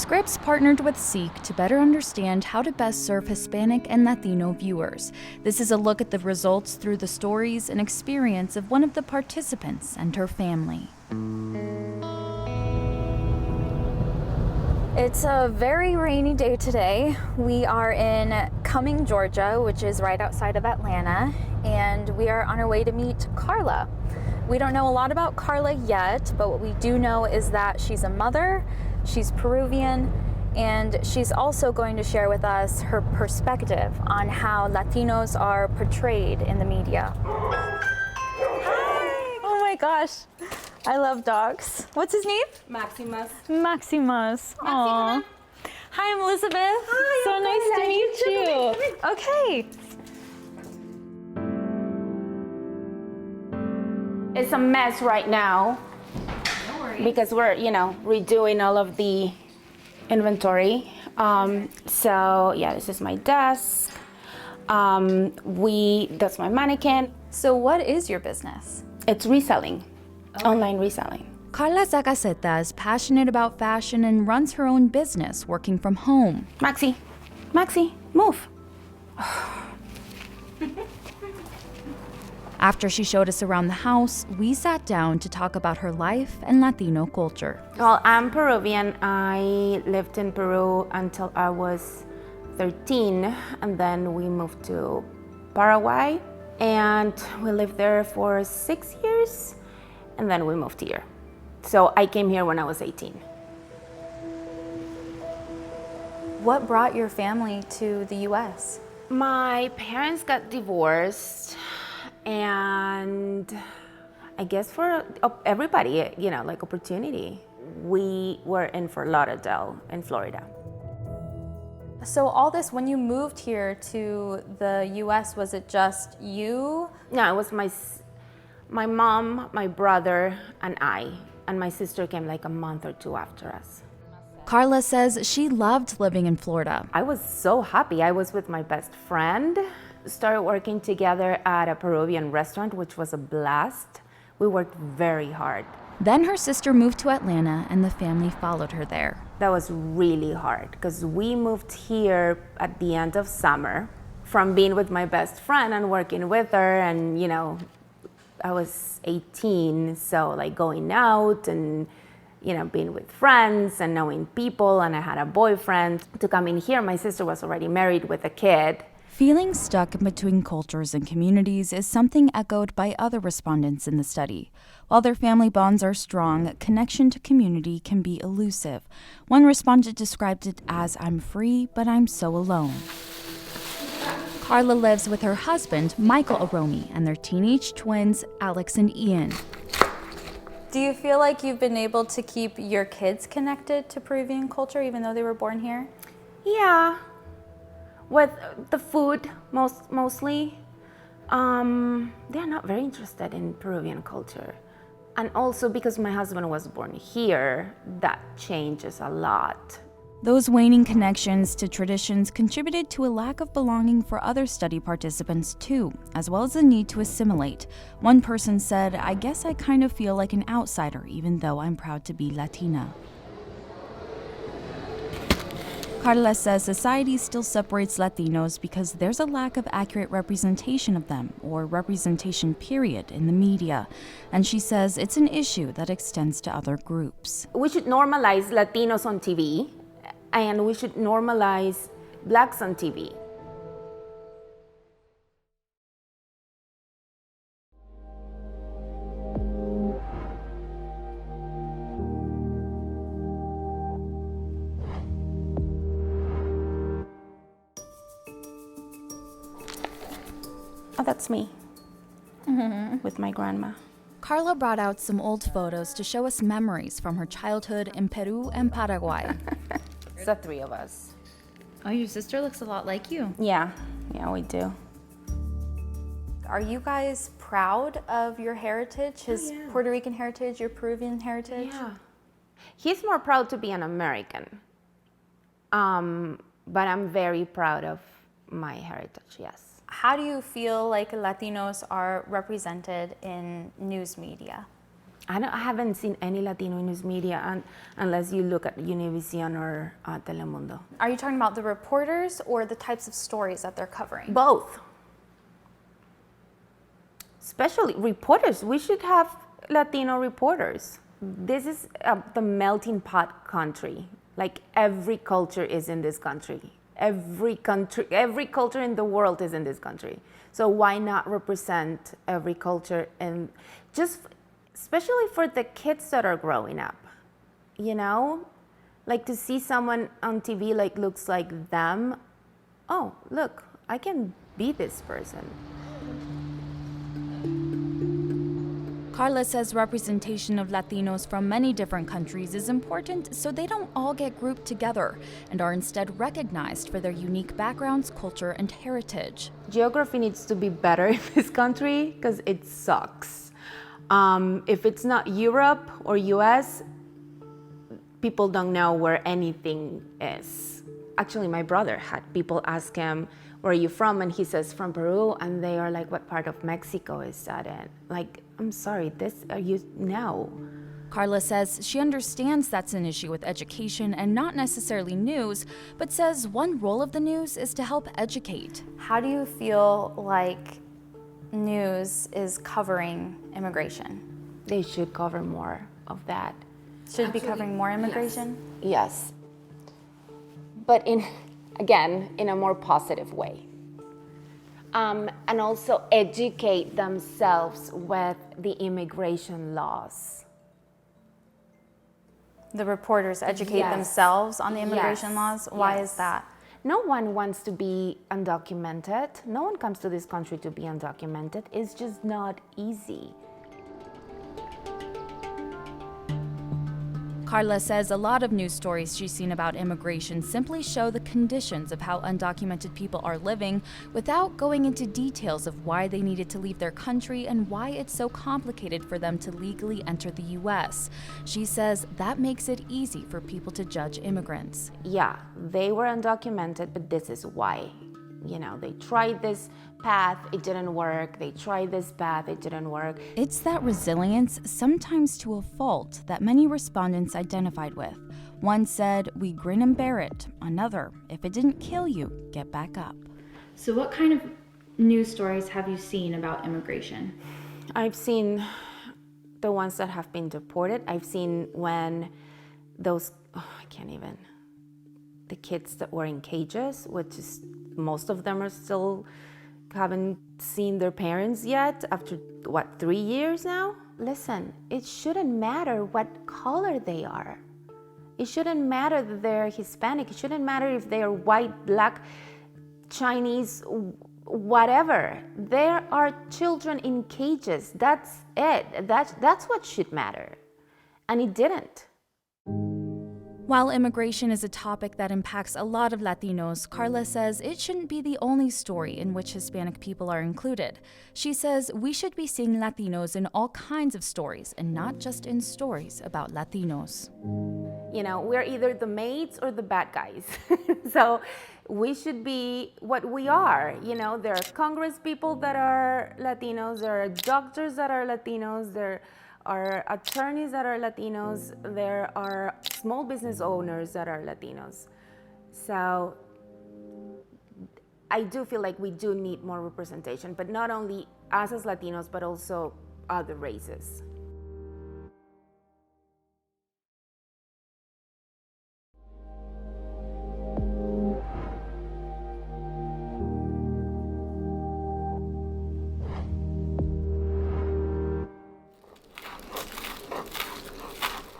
Scripps partnered with Seek to better understand how to best serve Hispanic and Latino viewers. This is a look at the results through the stories and experience of one of the participants and her family. It's a very rainy day today. We are in Cumming, Georgia, which is right outside of Atlanta, and we are on our way to meet Carla. We don't know a lot about Carla yet, but what we do know is that she's a mother, she's Peruvian, and she's also going to share with us her perspective on how Latinos are portrayed in the media. Hi! Oh my gosh, I love dogs. What's his name? Maximus. Maximus. Aww. Hi, I'm Elizabeth. Hi, so nice to meet you. Okay. It's a mess right now because we're, redoing all of the inventory. So yeah, this is my desk. That's my mannequin. So what is your business? It's reselling, online reselling. Carla Zacaceta is passionate about fashion and runs her own business working from home. Maxi, move. After she showed us around the house, we sat down to talk about her life and Latino culture. Well, I'm Peruvian. I lived in Peru until I was 13, and then we moved to Paraguay, and we lived there for 6 years, and then we moved here. So I came here when I was 18. What brought your family to the U.S.? My parents got divorced, and I guess for everybody, like opportunity. We were in Fort Lauderdale in Florida. So all this, when you moved here to the U.S., was it just you? No, it was my mom, my brother, and I. And my sister came like a month or two after us. Carla says she loved living in Florida. I was so happy. I was with my best friend. Started working together at a Peruvian restaurant, which was a blast. We worked very hard. Then her sister moved to Atlanta and the family followed her there. That was really hard because we moved here at the end of summer from being with my best friend and working with her, and I was 18, so like going out and being with friends and knowing people, and I had a boyfriend. To come in here, my sister was already married with a kid. Feeling stuck in between cultures and communities is something echoed by other respondents in the study. While their family bonds are strong, connection to community can be elusive. One respondent described it as, "I'm free, but I'm so alone." Carla lives with her husband, Michael Aromi, and their teenage twins, Alex and Ian. Do you feel like you've been able to keep your kids connected to Peruvian culture even though they were born here? Yeah. With the food, mostly, they're not very interested in Peruvian culture. And also because my husband was born here, that changes a lot. Those waning connections to traditions contributed to a lack of belonging for other study participants too, as well as a need to assimilate. One person said, "I guess I kind of feel like an outsider even though I'm proud to be Latina." Carla says society still separates Latinos because there's a lack of accurate representation of them, or representation period, in the media. And she says it's an issue that extends to other groups. We should normalize Latinos on TV, and we should normalize Blacks on TV. Oh, that's me with my grandma. Carla brought out some old photos to show us memories from her childhood in Peru and Paraguay. It's the three of us. Oh, your sister looks a lot like you. Yeah, we do. Are you guys proud of your heritage, his Puerto Rican heritage, your Peruvian heritage? Yeah. He's more proud to be an American. But I'm very proud of my heritage, yes. How do you feel like Latinos are represented in news media? I haven't seen any Latino news media unless you look at Univision or Telemundo. Are you talking about the reporters or the types of stories that they're covering? Both. Especially reporters. We should have Latino reporters. This is the melting pot country. Like every culture is in this country. Every culture in the world is in this country. So why not represent every culture, and just especially for the kids that are growing up, you know? Like to see someone on TV like looks like them. Oh, look, I can be this person. Carla says representation of Latinos from many different countries is important so they don't all get grouped together and are instead recognized for their unique backgrounds, culture, and heritage. Geography needs to be better in this country because it sucks. If it's not Europe or US, people don't know where anything is. Actually, my brother had people ask him, where are you from? And he says, from Peru. And they are like, what part of Mexico is that in? Like, I'm sorry, no. Carla says she understands that's an issue with education and not necessarily news, but says one role of the news is to help educate. How do you feel like news is covering immigration? They should cover more of that. Should be covering more immigration? Yes. But in a more positive way. And also educate themselves with the immigration laws. The reporters educate themselves on the immigration laws? Why is that? No one wants to be undocumented. No one comes to this country to be undocumented. It's just not easy. Carla says a lot of news stories she's seen about immigration simply show the conditions of how undocumented people are living without going into details of why they needed to leave their country and why it's so complicated for them to legally enter the U.S. She says that makes it easy for people to judge immigrants. Yeah, they were undocumented, but this is why. You know, they tried this path, it didn't work. They tried this path, it didn't work. It's that resilience, sometimes to a fault, that many respondents identified with. One said, we grin and bear it. Another, if it didn't kill you, get back up. So what kind of news stories have you seen about immigration? I've seen the ones that have been deported. I've seen when those, the kids that were in cages, which is, most of them are still haven't seen their parents yet after, 3 years now? Listen, it shouldn't matter what color they are. It shouldn't matter that they're Hispanic. It shouldn't matter if they are white, black, Chinese, whatever. There are children in cages. That's it. That's what should matter. And it didn't. While immigration is a topic that impacts a lot of Latinos, Carla says it shouldn't be the only story in which Hispanic people are included. She says we should be seeing Latinos in all kinds of stories and not just in stories about Latinos. You know, we're either the maids or the bad guys. So we should be what we are. You know, there are Congress people that are Latinos, there are doctors that are Latinos, there are attorneys that are Latinos, there are small business owners that are Latinos. So I do feel like we do need more representation, but not only us as Latinos, but also other races.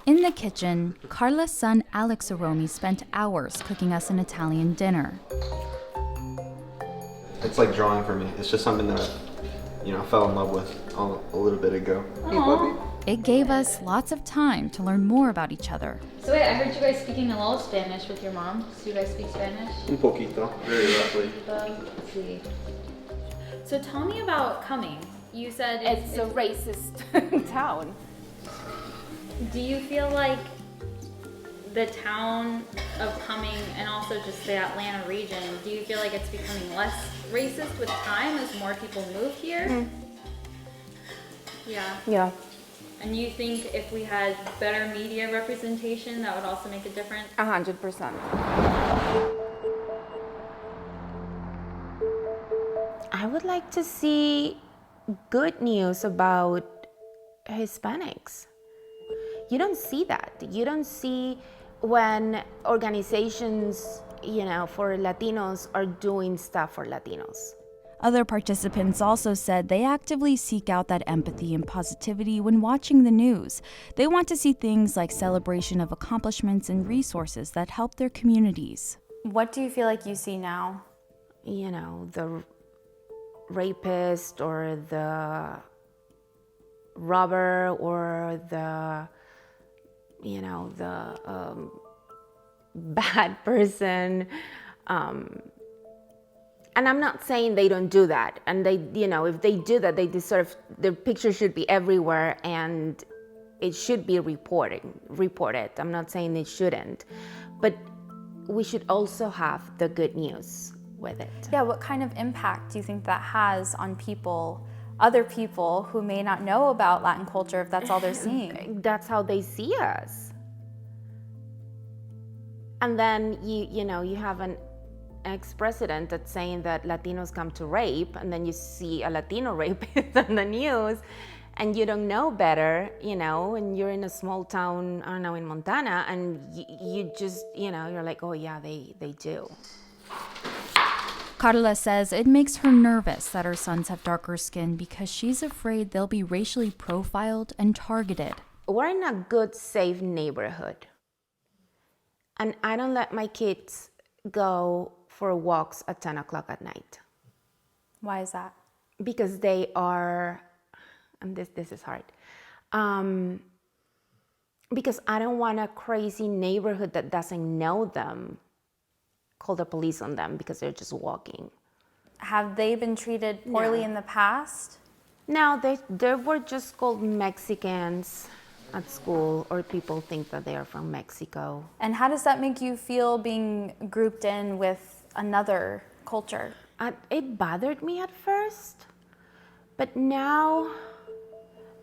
In the kitchen, Carla's son Alex Aromi spent hours cooking us an Italian dinner. It's like drawing for me. It's just something that I fell in love with a little bit ago. Hey, puppy. It gave us lots of time to learn more about each other. So wait, I heard you guys speaking a little Spanish with your mom. Do you guys speak Spanish? Un poquito, very roughly. Let's see. So tell me about Cumming. You said It's a racist town. Do you feel like the town of Cumming and also just the Atlanta region, do you feel like it's becoming less racist with time as more people move here? Mm. Yeah. Yeah. And you think if we had better media representation, that would also make a difference? 100%. I would like to see good news about Hispanics. You don't see that. You don't see when organizations, for Latinos are doing stuff for Latinos. Other participants also said they actively seek out that empathy and positivity when watching the news. They want to see things like celebration of accomplishments and resources that help their communities. What do you feel like you see now? The rapist or the robber or the bad person. And I'm not saying they don't do that. And they, if they do that, they deserve, their picture should be everywhere and it should be reported. I'm not saying it shouldn't. But we should also have the good news with it. Yeah, what kind of impact do you think that has on people, other people who may not know about Latin culture if that's all they're seeing? That's how they see us. And then you have an ex-president that's saying that Latinos come to rape, and then you see a Latino rapist on the news, and you don't know better, and you're in a small town, I don't know, in Montana, and you just, you're like, oh yeah, they do. Carla says it makes her nervous that her sons have darker skin because she's afraid they'll be racially profiled and targeted. We're in a good, safe neighborhood. And I don't let my kids go for walks at 10 o'clock at night. Why is that? Because they are, and this is hard, because I don't want a crazy neighborhood that doesn't know them call the police on them because they're just walking. Have they been treated poorly in the past? No, they were just called Mexicans at school, or people think that they are from Mexico. And how does that make you feel being grouped in with another culture? It bothered me at first, but now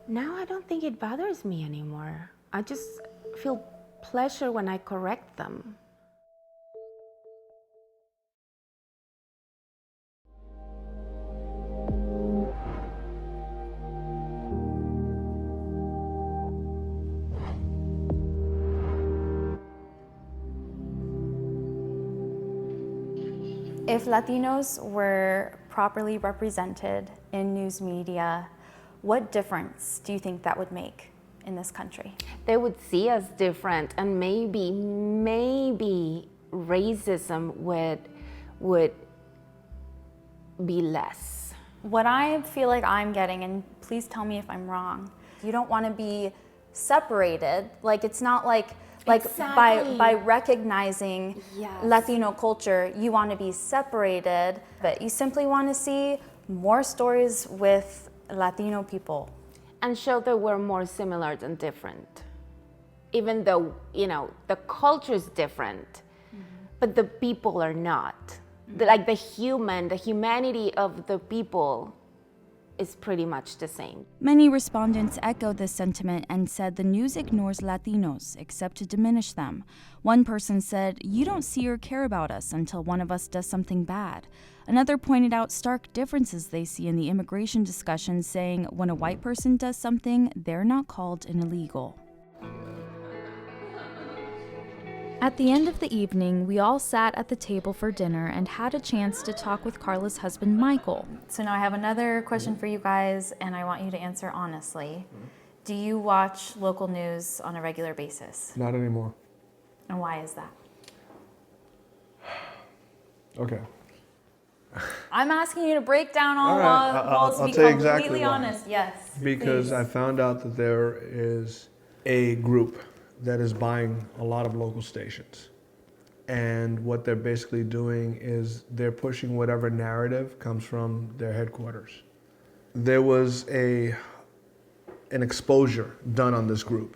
I don't think it bothers me anymore. I just feel pleasure when I correct them. If Latinos were properly represented in news media, what difference do you think that would make in this country? They would see us different, and maybe racism would be less. What I feel like I'm getting, and please tell me if I'm wrong, you don't want to be separated. Like, it's not like Exactly. by recognizing Yes. Latino culture, you want to be separated, but you simply want to see more stories with Latino people. And show that we're more similar than different. Even though, the culture is different, but the people are not. The humanity of the people is pretty much the same. Many respondents echoed this sentiment and said the news ignores Latinos except to diminish them. One person said, "You don't see or care about us until one of us does something bad." Another pointed out stark differences they see in the immigration discussion, saying when a white person does something, they're not called an illegal. At the end of the evening, we all sat at the table for dinner and had a chance to talk with Carla's husband, Michael. So now I have another question for you guys, and I want you to answer honestly. Do you watch local news on a regular basis? Not anymore. And why is that? Okay. I'm asking you to break down all right, walls, I'll be tell you completely exactly why. honest. Yes. Because please. I found out that there is a group that is buying a lot of local stations. And what they're basically doing is they're pushing whatever narrative comes from their headquarters. There was an exposure done on this group.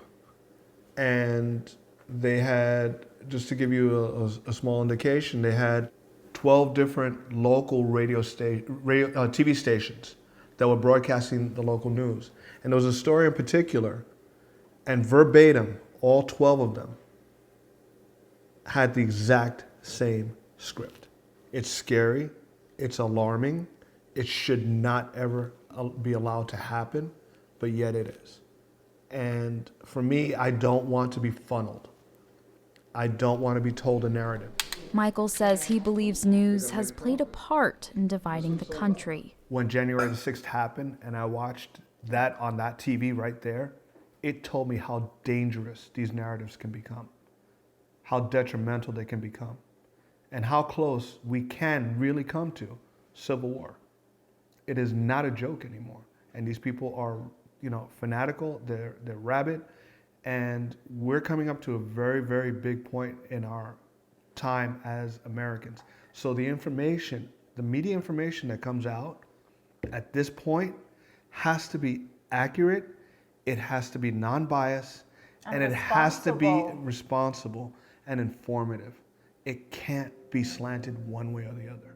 And they had, just to give you a small indication, they had 12 different local TV stations that were broadcasting the local news. And there was a story in particular And verbatim, all 12 of them had the exact same script. It's scary, it's alarming, it should not ever be allowed to happen, but yet it is. And for me, I don't want to be funneled. I don't want to be told a narrative. Michael says he believes news has played a part in dividing the country. When January the 6th happened and I watched that on that TV right there, it told me how dangerous these narratives can become, how detrimental they can become, and how close we can really come to civil war. It is not a joke anymore. And these people are, fanatical, they're rabid, and we're coming up to a very, very big point in our time as Americans. So the information, the media information that comes out at this point has to be accurate, it has to be non-biased, and it has to be responsible and informative. It can't be slanted one way or the other.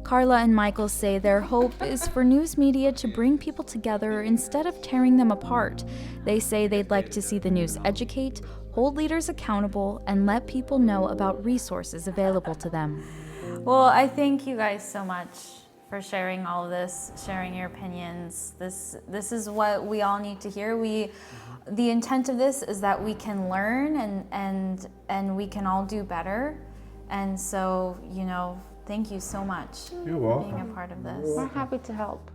Carla and Michael say their hope is for news media to bring people together instead of tearing them apart. They say they'd like to see the news educate, hold leaders accountable, and let people know about resources available to them. Well, I thank you guys so much for sharing all of this, sharing your opinions. This is what we all need to hear. The intent of this is that we can learn and we can all do better. And so, thank you so much You're welcome. for being a part of this. We're happy to help.